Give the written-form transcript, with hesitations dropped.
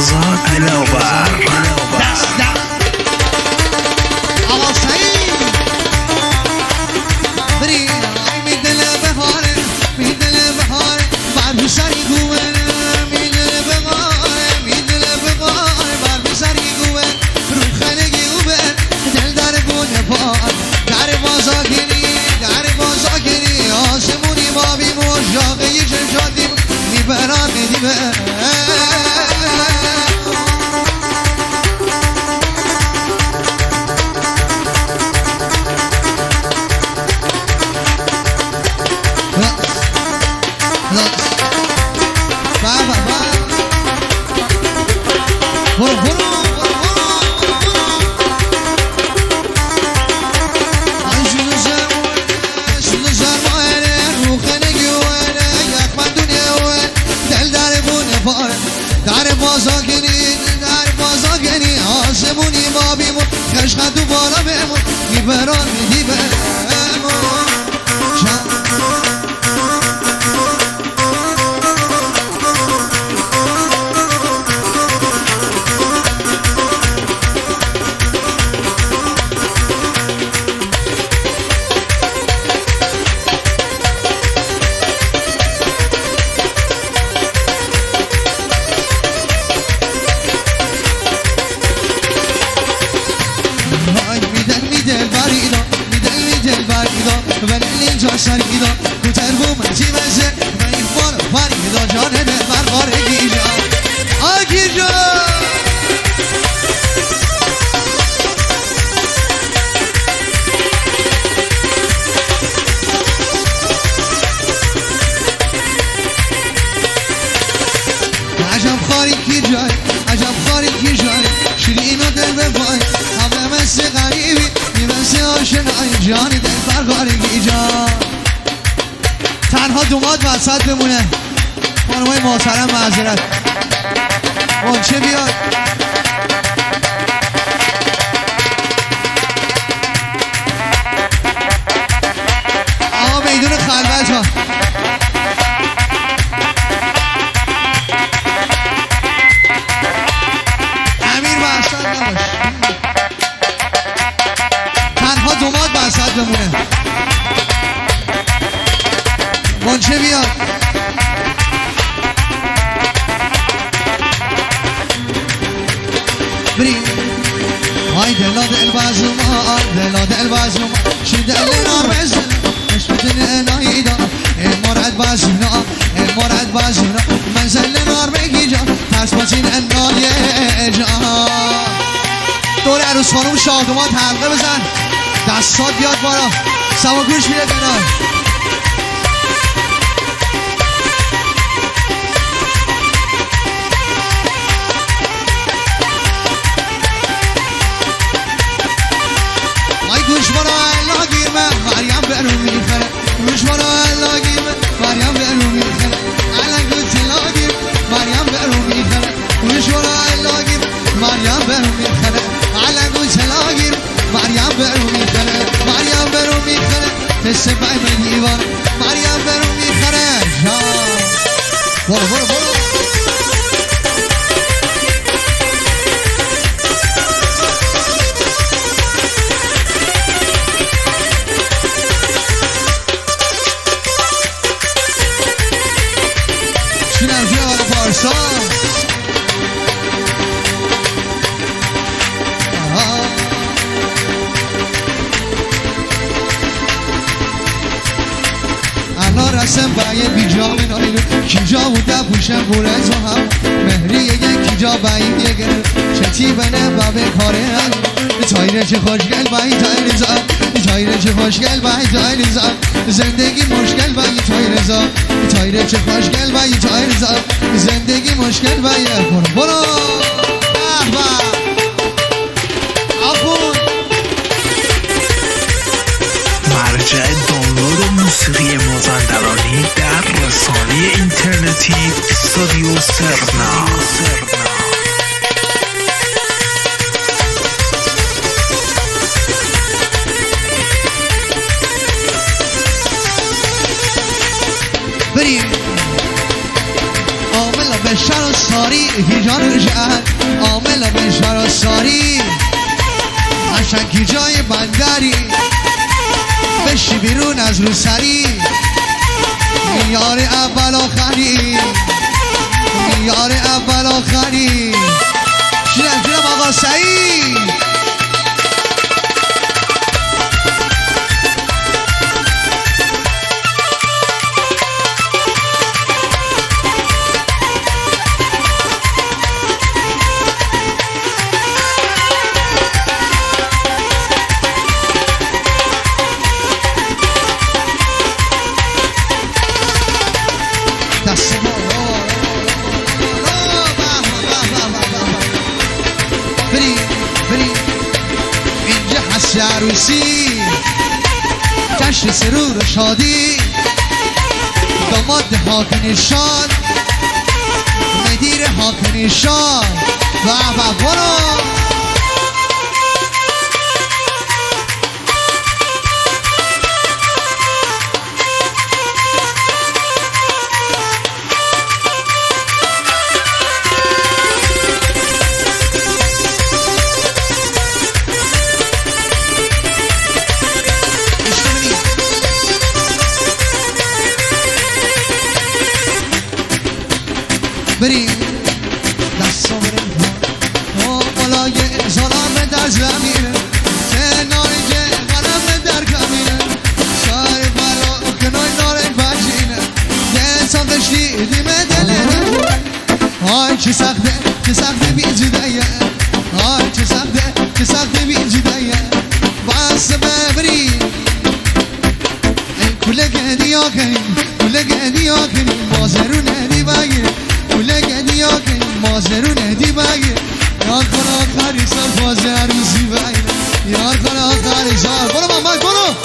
آزاد دلاور دست آقا سعید بری میدل بهاره میدل بهاره بر سری گوه میدل بهاره بر سری گوه رو خلقی گوه دل در گونه پار در بازاگیری آسمونی ما بی مشاقه یه چشادیم میبرم میدیبه در بازاگیری آسمونی ما بیمون خشخت و بالا بمون میبران میدیبمون ولی اینجا شریدا کوتر بو مجی بشه و این بار فریدا جانه بر بارگی جا آگیر جا عجب خاری کی جای عجب خاری کی جای شیرین و دل ببای همه مثل غریبی میمثل آشنای جانی دل برگارگی جان تنها دوماد وسط بمونه خانمای محترم معذرت منچه بیاد آقا میدون خلوت ها امیر وسط نباش تنها دوماد وسط بمونه منچه بیاد بری های دل بازوما شی دل نار بزن نشمتن الهی دا مرد بازونا منزل نار بگی جا ترس بچین انای جا دور عروس خانوم شادومات حلقه بزن دستات بیاد بالا سواگوش بیاد کنار گوش برا الله گیرمه مریم برو میخره گوش برا الله گیرمه مریم برو میخره الان گوش لا گیر مریم برو میخره گوش برا الله گیر مریم برو میخره الان گوش لا گیر مریم برو میخره تست بای من دیوار مریم برو میخره برو رسم بایه بیجا منایلو کیجا بوده پوشم بوره تو هم مهری یه کیجا باید یه گره چتی بنه بابه کاره تایره چه خوشگل باید تایره چه خوشگل باید زندگی مشکل باید تایره چه خوشگل باید زندگی مشکل باید برو مرجع دانلود موسیقی مازندرانی در رسانه اینترنتی استودیو سرنا بریم عامل بشر و ساری ساری که جانو جهر عامل به شهر ساری قشنگی جای بندری بشی بیرون از رو سری میار اول آخری میار اول آخری جونم آقا سعید عروسی جشن سرور و شادی داماد حاکم شاد مدیر حاکم شاد و برو بریم دستا بریم ها بالای ظلام در زمینه نارنج قلم در کمینه شای برا کنای نارنج بچینه یه سال داشتی دیمه دله آی چه سخته بی جدایه آی چه سخته بی جدایه بس ببریم کله گدی آکنیم کله گدی آکنیم بازرون هدی بگیریم کله گدی آکنیم بازرون هدی بگیریم یار کن آخری سال باز عروسی بگیریم یار کن آخری سال برو مامان برو